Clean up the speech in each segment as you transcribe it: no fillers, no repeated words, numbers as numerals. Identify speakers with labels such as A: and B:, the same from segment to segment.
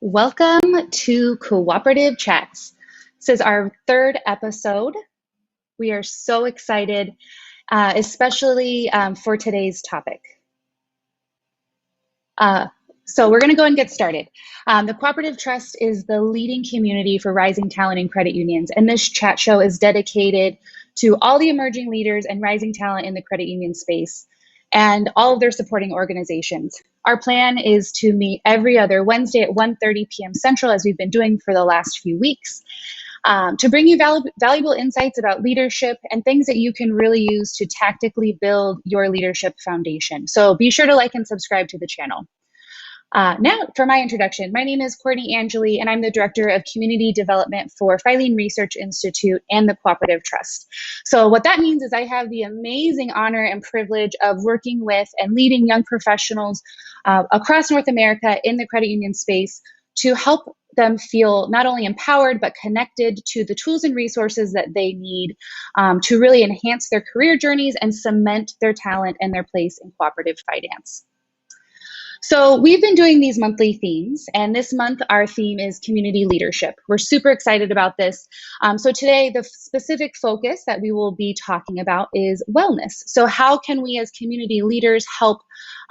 A: Welcome to Cooperative Chats. This is our third episode. We are so excited, especially for today's topic. So we're going to go and get started. The Cooperative Trust is the leading community for rising talent in credit unions, and this chat show is dedicated to all the emerging leaders and rising talent in the credit union space and all of their supporting organizations. Our plan is to meet every other Wednesday at 1:30 p.m. Central, as we've been doing for the last few weeks, to bring you valuable insights about leadership and things that you can really use to tactically build your leadership foundation. So be sure to like and subscribe to the channel. Now, for my introduction, my name is Courtney Angeli, and I'm the Director of Community Development for Filene Research Institute and the Cooperative Trust. So what that means is I have the amazing honor and privilege of working with and leading young professionals across North America in the credit union space to help them feel not only empowered, but connected to the tools and resources that they need to really enhance their career journeys and cement their talent and their place in cooperative finance. So we've been doing these monthly themes, and this month our theme is community leadership. We're super excited about this. So today the specific focus that we will be talking about is wellness. So how can we as community leaders help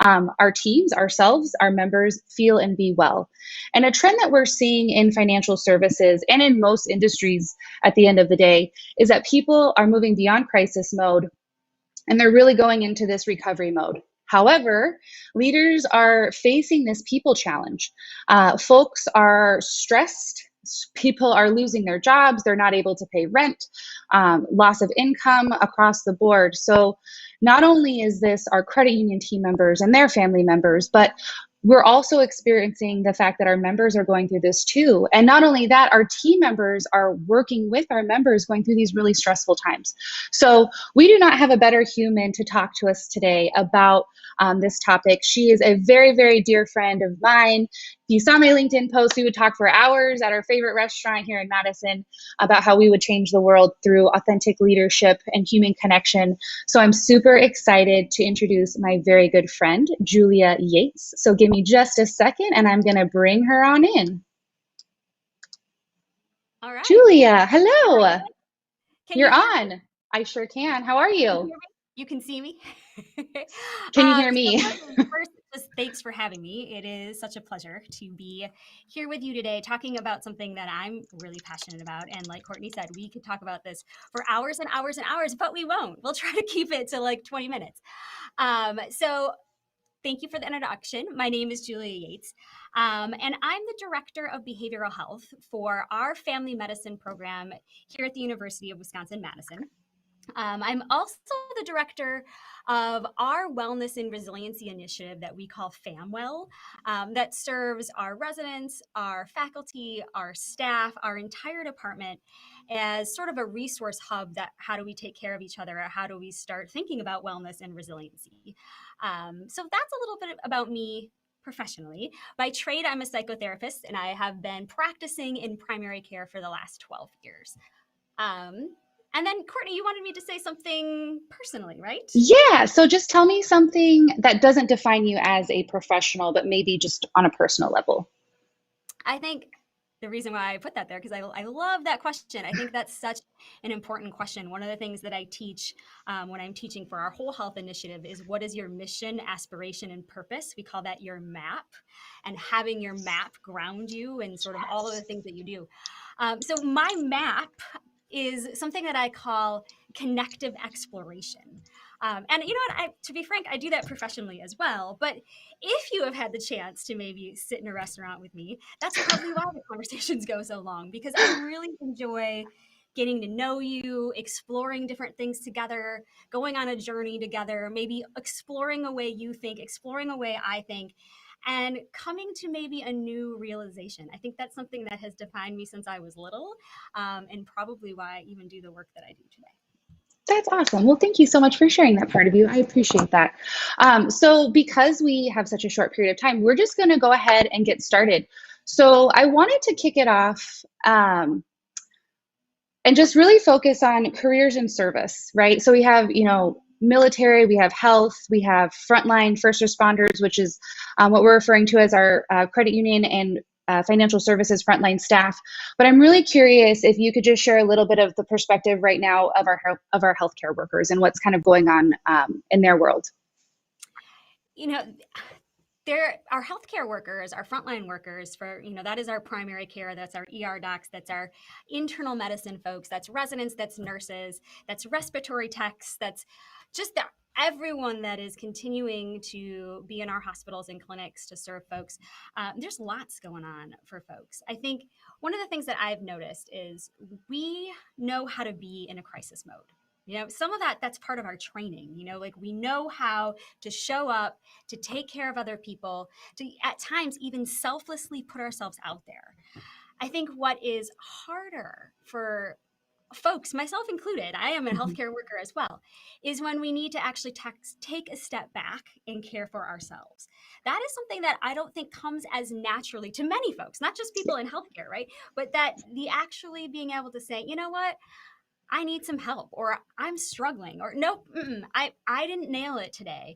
A: our teams, ourselves, our members feel and be well? And a trend that we're seeing in financial services and in most industries at the end of the day is that people are moving beyond crisis mode and they're really going into this recovery mode. However, leaders are facing this people challenge. Folks are stressed. People are losing their jobs. They're not able to pay rent, loss of income across the board. So not only is this our credit union team members and their family members, but we're also experiencing the fact that our members are going through this too. And not only that, our team members are working with our members going through these really stressful times. So we do not have a better human to talk to us today about this topic. She is a very, very dear friend of mine. If you saw my LinkedIn post, we would talk for hours at our favorite restaurant here in Madison about how we would change the world through authentic leadership and human connection. So I'm super excited to introduce my very good friend, Julia Yates. So give me just a second and I'm going to bring her on in.
B: All right.
A: Julia, hello.
B: You're
A: on. I sure can. How are you?
B: You can see me?
A: Can you hear me?
B: First, just thanks for having me. It is such a pleasure to be here with you today talking about something that I'm really passionate about. And like Courtney said, we could talk about this for hours and hours and hours, but we won't. We'll try to keep it to like 20 minutes. So thank you for the introduction. My name is Julia Yates, and I'm the Director of Behavioral Health for our family medicine program here at the University of Wisconsin-Madison. I'm also the director of our Wellness and Resiliency initiative that we call FamWell, that serves our residents, our faculty, our staff, our entire department as sort of a resource hub that how do we take care of each other, or how do we start thinking about wellness and resiliency. So that's a little bit about me professionally. By trade, I'm a psychotherapist, and I have been practicing in primary care for the last 12 years. And then, Courtney, you wanted me to say something personally, right?
A: Yeah. So just tell me something that doesn't define you as a professional, but maybe just on a personal level.
B: I think the reason why I put that there, because I love that question. I think that's such an important question. One of the things that I teach when I'm teaching for our whole health initiative is what is your mission, aspiration, and purpose? We call that your map, and having your map ground you and sort of all of the things that you do. So my map is something that I call connective exploration. And you know what, to be frank, I do that professionally as well. But if you have had the chance to maybe sit in a restaurant with me, that's probably why the conversations go so long, because I really enjoy getting to know you, exploring different things together, going on a journey together, maybe exploring a way you think, exploring a way I think, and coming to maybe a new realization. I think that's something that has defined me since I was little, and probably why I even do the work that I do today.
A: That's awesome. Well, thank you so much for sharing that part of you. I appreciate that. So because we have such a short period of time, we're just going to go ahead and get started. So I wanted to kick it off and just really focus on careers in service, right? So we have, military, we have health, we have frontline first responders, which is what we're referring to as our credit union and financial services frontline staff. But I'm really curious if you could just share a little bit of the perspective right now of our healthcare workers and what's kind of going on in their world.
B: You know, our healthcare workers, our frontline workers that is our primary care, that's our ER docs, that's our internal medicine folks, that's residents, that's nurses, that's respiratory techs, that's just everyone that is continuing to be in our hospitals and clinics to serve folks. There's lots going on for folks. I think one of the things that I've noticed is we know how to be in a crisis mode. Some of that's part of our training. Like we know how to show up, to take care of other people, to at times even selflessly put ourselves out there. I think what is harder for folks, myself included, I am a healthcare worker as well, is when we need to actually take a step back and care for ourselves. That is something that I don't think comes as naturally to many folks, not just people in healthcare, right? But that the actually being able to say, you know what? I need some help, or I'm struggling, or nope, I didn't nail it today.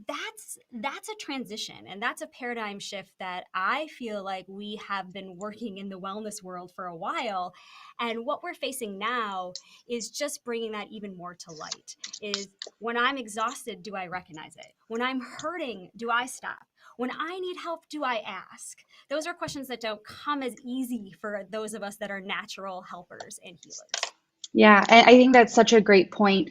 B: That's a transition, and that's a paradigm shift that I feel like we have been working in the wellness world for a while. And what we're facing now is just bringing that even more to light. Is when I'm exhausted, do I recognize it? When I'm hurting, do I stop? When I need help, do I ask? Those are questions that don't come as easy for those of us that are natural helpers and healers.
A: Yeah, I think that's such a great point.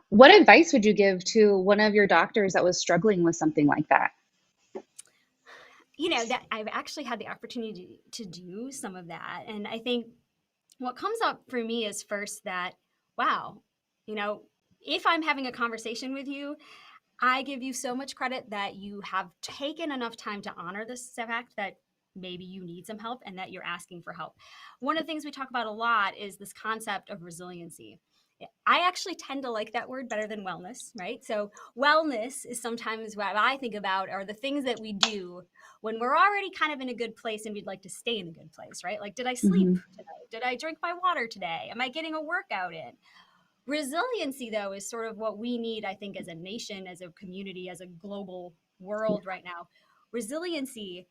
A: What advice would you give to one of your doctors that was struggling with something like that?
B: That I've actually had the opportunity to do some of that. And I think what comes up for me is first that, wow, if I'm having a conversation with you, I give you so much credit that you have taken enough time to honor this fact that maybe you need some help and that you're asking for help. One of the things we talk about a lot is this concept of resiliency. I actually tend to like that word better than wellness, right? So wellness is sometimes what I think about are the things that we do when we're already kind of in a good place and we'd like to stay in a good place, right? Like, did I sleep tonight? Did I drink my water today? Am I getting a workout in? Resiliency, though, is sort of what we need, I think, as a nation, as a community, as a global world right now. Resiliency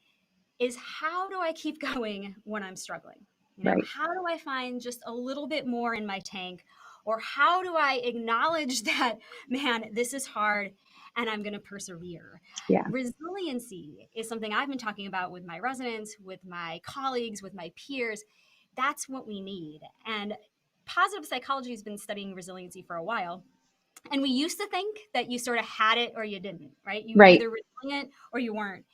B: is, how do I keep going when I'm struggling?
A: Right.
B: How do I find just a little bit more in my tank? Or how do I acknowledge that, man, this is hard and I'm going to persevere?
A: Yeah.
B: Resiliency is something I've been talking about with my residents, with my colleagues, with my peers. That's what we need. And positive psychology has been studying resiliency for a while. And we used to think that you sort of had it or you didn't, right? You were
A: Right.
B: either resilient or you weren't.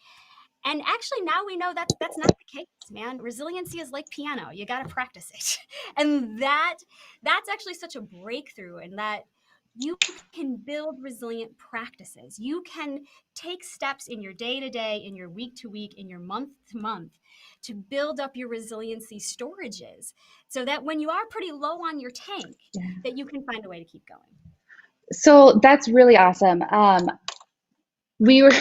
B: And actually now we know that's not the case, man. Resiliency is like piano. You got to practice it. And that's actually such a breakthrough in that you can build resilient practices. You can take steps in your day to day, in your week to week, in your month to month to build up your resiliency storages so that when you are pretty low on your tank, that you can find a way to keep going.
A: So that's really awesome. We were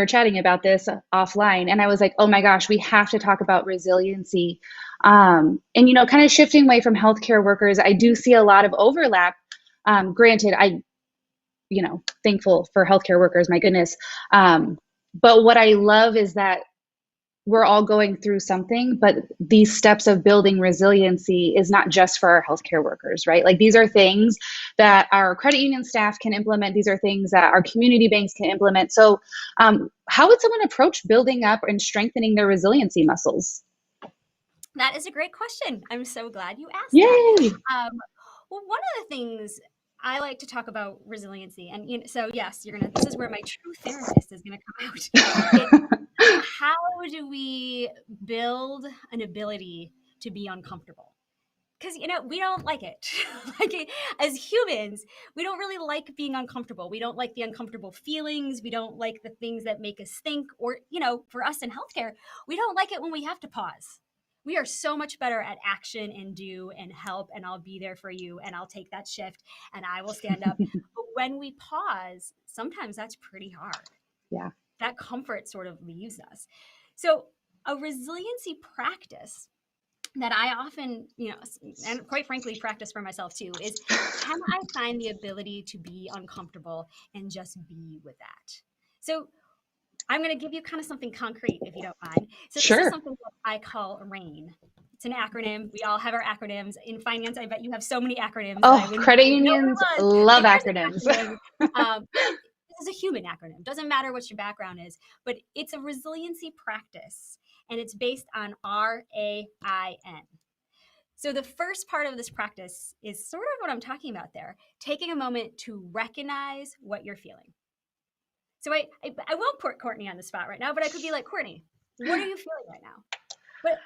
A: chatting about this offline, and I was like, oh my gosh, we have to talk about resiliency. And kind of shifting away from healthcare workers, I do see a lot of overlap. Granted, thankful for healthcare workers, my goodness. But what I love is that we're all going through something, but these steps of building resiliency is not just for our healthcare workers, right? Like, these are things that our credit union staff can implement. These are things that our community banks can implement. So how would someone approach building up and strengthening their resiliency muscles?
B: That is a great question. I'm so glad you asked
A: Yay!
B: that. Well, one of the things I like to talk about resiliency, and so yes, this is where my true therapist is gonna come out. How do we build an ability to be uncomfortable? Because we don't like it. As humans, we don't really like being uncomfortable. We don't like the uncomfortable feelings. We don't like the things that make us think. Or for us in healthcare, we don't like it when we have to pause. We are so much better at action and do and help, and I'll be there for you, and I'll take that shift, and I will stand up. But when we pause, sometimes that's pretty hard.
A: Yeah.
B: That comfort sort of leaves us. So a resiliency practice that I often, and quite frankly, practice for myself too, is, can I find the ability to be uncomfortable and just be with that? So I'm going to give you kind of something concrete if you don't mind. So this is
A: Sure.
B: something that I call RAIN. It's an acronym. We all have our acronyms. In finance, I bet you have so many acronyms that I
A: Oh,
B: wouldn't
A: credit
B: even know
A: unions
B: what it was.
A: love
B: Like there's
A: acronyms.
B: an acronym. This is a human acronym. Doesn't matter what your background is, but it's a resiliency practice, and it's based on RAIN. So the first part of this practice is sort of what I'm talking about there, taking a moment to recognize what you're feeling. So I won't put Courtney on the spot right now, but I could be like, Courtney, what are you feeling right now? But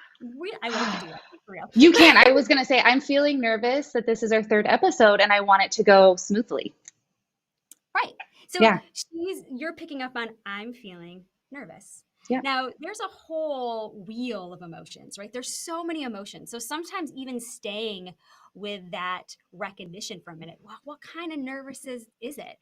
B: I won't do that for real.
A: You can. I was going to say, I'm feeling nervous that this is our third episode and I want it to go smoothly.
B: Right. So
A: Yeah.
B: you're picking up on I'm feeling nervous.
A: Yeah.
B: Now, there's a whole wheel of emotions, right? There's so many emotions. So sometimes even staying with that recognition for a minute, well, what kind of nervous is it?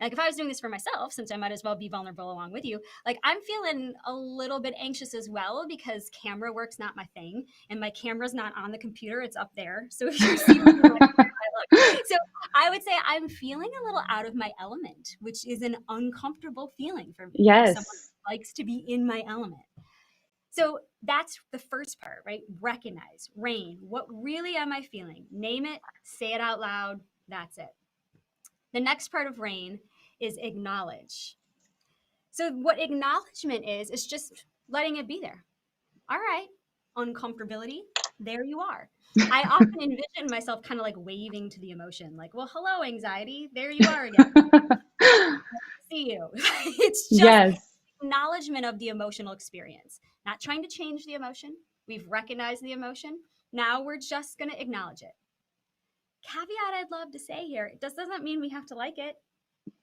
B: Like if I was doing this for myself, since I might as well be vulnerable along with you, like I'm feeling a little bit anxious as well because camera work's not my thing and my camera's not on the computer, it's up there. So if you see me, so I would say I'm feeling a little out of my element, which is an uncomfortable feeling for me as someone
A: Yes.
B: who likes to be in my element. So that's the first part, right? Recognize, RAIN. What really am I feeling? Name it, say it out loud. That's it. The next part of RAIN is acknowledge. So what acknowledgement is just letting it be there. All right, uncomfortability, there you are. I often envision myself kind of like waving to the emotion, like, well, hello, anxiety, there you are again. See you. It's just
A: Yes.
B: acknowledgement of the emotional experience, not trying to change the emotion. We've recognized the emotion. Now we're just going to acknowledge it. Caveat I'd love to say here, it just doesn't mean we have to like it,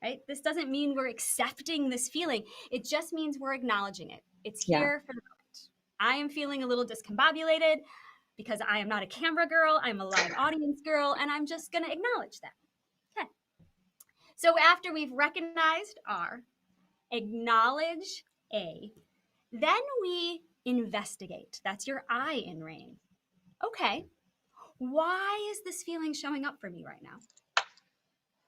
B: right? This doesn't mean we're accepting this feeling. It just means we're acknowledging it. It's
A: Yeah.
B: here for the moment. I am feeling a little discombobulated because I am not a camera girl. I'm a live audience girl, and I'm just going to acknowledge that. Okay. So after we've recognized R, acknowledge A, then we investigate. That's your I in RAIN. Okay, why is this feeling showing up for me right now?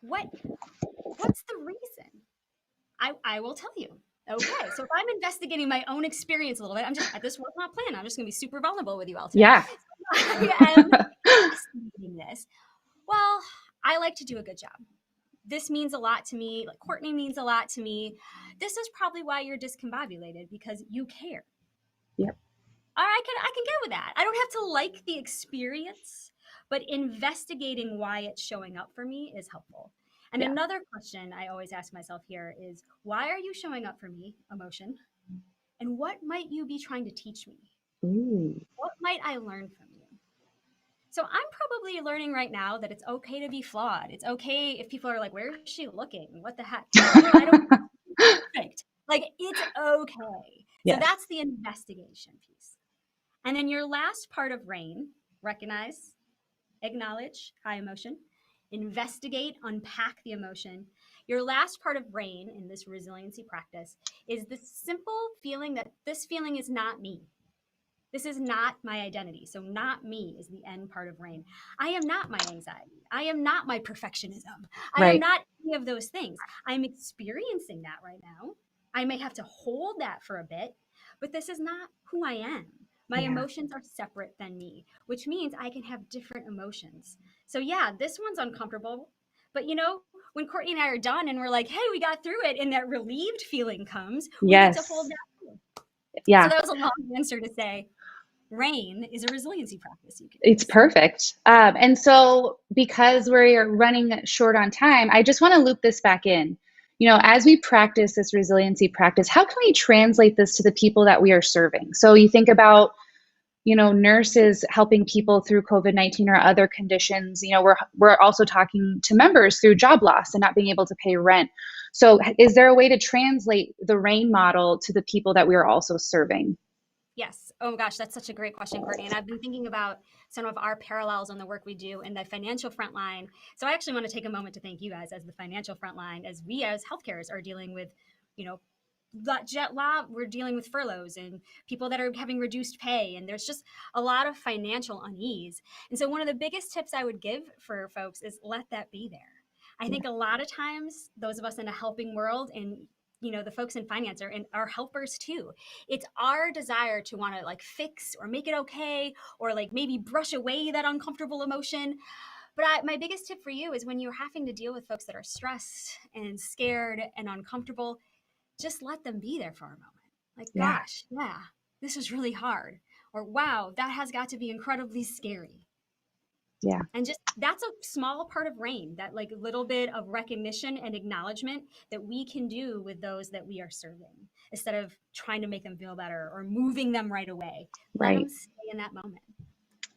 B: What's the reason? I will tell you. Okay, so if I'm investigating my own experience a little bit, I'm just this was not planned. I'm just going to be super vulnerable with you all today.
A: Yeah.
B: I am investigating this. Well, I like to do a good job. This means a lot to me. Like Courtney means a lot to me. This is probably why you're discombobulated because you care.
A: Yep.
B: All right, I can get with that. I don't have to like the experience, but investigating why it's showing up for me is helpful. And
A: Yeah.
B: another question I always ask myself here is why are you showing up for me, emotion? And what might you be trying to teach me?
A: Ooh.
B: What might I learn from you? So I'm probably learning right now that it's okay to be flawed. It's okay if people are like, where is she looking? What the heck? Like, I don't perfect. Like it's okay. So
A: Yes.
B: that's the investigation piece. And then your last part of RAIN, recognize, acknowledge high emotion, investigate, unpack the emotion. Your last part of RAIN in this resiliency practice is the simple feeling that this feeling is not me. This is not my identity. So, not me is the end part of RAIN. I am not my anxiety. I am not my perfectionism. I am
A: Right.
B: not any of those things. I'm experiencing that right now. I may have to hold that for a bit, but this is not who I am. My
A: Yeah.
B: emotions are separate than me, which means I can have different emotions. So, yeah, this one's uncomfortable. But when Courtney and I are done and we're like, hey, we got through it, and that relieved feeling comes, we get to hold
A: Yes.
B: that too. So
A: Yeah.
B: that was a long answer to say RAIN is a resiliency practice you can
A: It's
B: use.
A: perfect. And so, because we're running short on time, I just want to loop this back in. As we practice this resiliency practice, how can we translate this to the people that we are serving? So, you think about, nurses helping people through COVID-19 or other conditions. We're also talking to members through job loss and not being able to pay rent. So, is there a way to translate the RAIN model to the people that we are also serving?
B: Yes. Oh my gosh, that's such a great question, Courtney. And I've been thinking about some of our parallels on the work we do in the financial front line. So I actually want to take a moment to thank you guys as the financial front line, as we as healthcares are dealing with, you know, jet law, we're dealing with furloughs and people that are having reduced pay. And there's just a lot of financial unease. And so one of the biggest tips I would give for folks is let that be there. I think a lot of times those of us in a helping world, and the folks in finance are helpers too. It's our desire to want to like fix or make it okay, or like maybe brush away that uncomfortable emotion. But my biggest tip for you is when you're having to deal with folks that are stressed and scared and uncomfortable, just let them be there for a moment. Like,
A: Yeah.
B: gosh, yeah, this is really hard. Or wow, that has got to be incredibly scary.
A: Yeah.
B: And just that's a small part of RAIN, that like little bit of recognition and acknowledgement that we can do with those that we are serving, instead of trying to make them feel better or moving them right away. Let
A: Right.
B: them stay in that moment.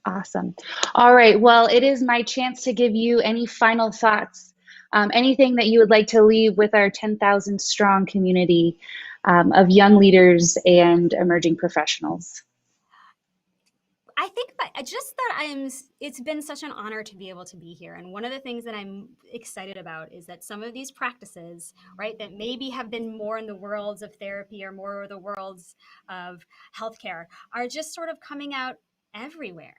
A: Awesome. All right. Well, it is my chance to give you any final thoughts, anything that you would like to leave with our 10,000 strong community of young leaders and emerging professionals.
B: I think just that it's been such an honor to be able to be here. And one of the things that I'm excited about is that some of these practices, right, that maybe have been more in the worlds of therapy or more of the worlds of healthcare are just sort of coming out everywhere.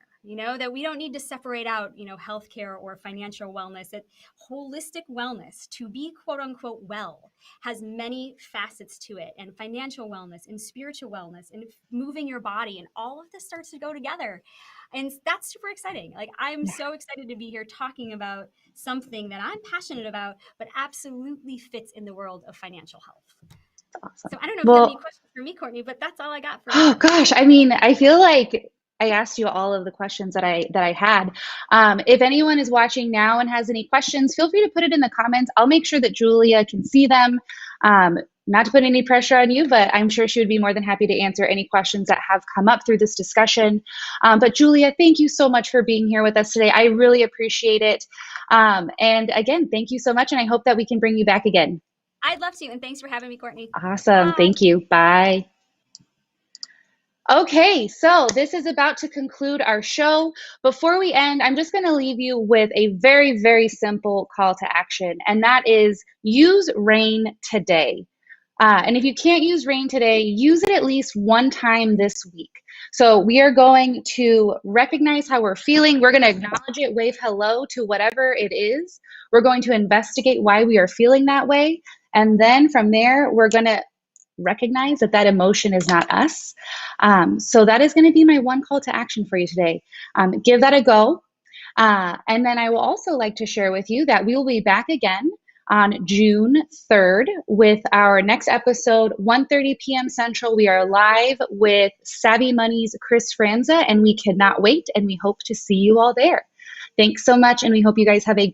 B: That we don't need to separate out, healthcare or financial wellness. That holistic wellness, to be quote unquote well, has many facets to it, and financial wellness and spiritual wellness and moving your body, and all of this starts to go together. And that's super exciting. Like, I'm
A: Yeah.
B: so excited to be here talking about something that I'm passionate about, but absolutely fits in the world of financial health.
A: Awesome.
B: So I don't know if you have any
A: Well,
B: questions for me, Courtney, but that's all I got for
A: oh
B: now.
A: gosh, I mean, I feel like I asked you all of the questions that I had. If anyone is watching now and has any questions, feel free to put it in the comments. I'll make sure that Julia can see them. Not to put any pressure on you, but I'm sure she would be more than happy to answer any questions that have come up through this discussion. But Julia, thank you so much for being here with us today. I really appreciate it. And again, thank you so much, and I hope that we can bring you back again.
B: I'd love to, and thanks for having me, Courtney.
A: Awesome.
B: Bye.
A: Thank you. Bye. Okay, so this is about to conclude our show. Before we end, I'm just going to leave you with a very, very simple call to action, and that is use RAIN today. And if you can't use RAIN today, use it at least one time this week. So we are going to recognize how we're feeling. We're going to acknowledge it, wave hello to whatever it is. We're going to investigate why we are feeling that way. And then from there, we're going to recognize that that emotion is not us. So that is going to be my one call to action for you today. Give that a go. And then I will also like to share with you that we will be back again on June 3rd with our next episode, 1:30 p.m. Central. We are live with Savvy Money's Chris Franza, and we cannot wait, and we hope to see you all there. Thanks so much, and we hope you guys have a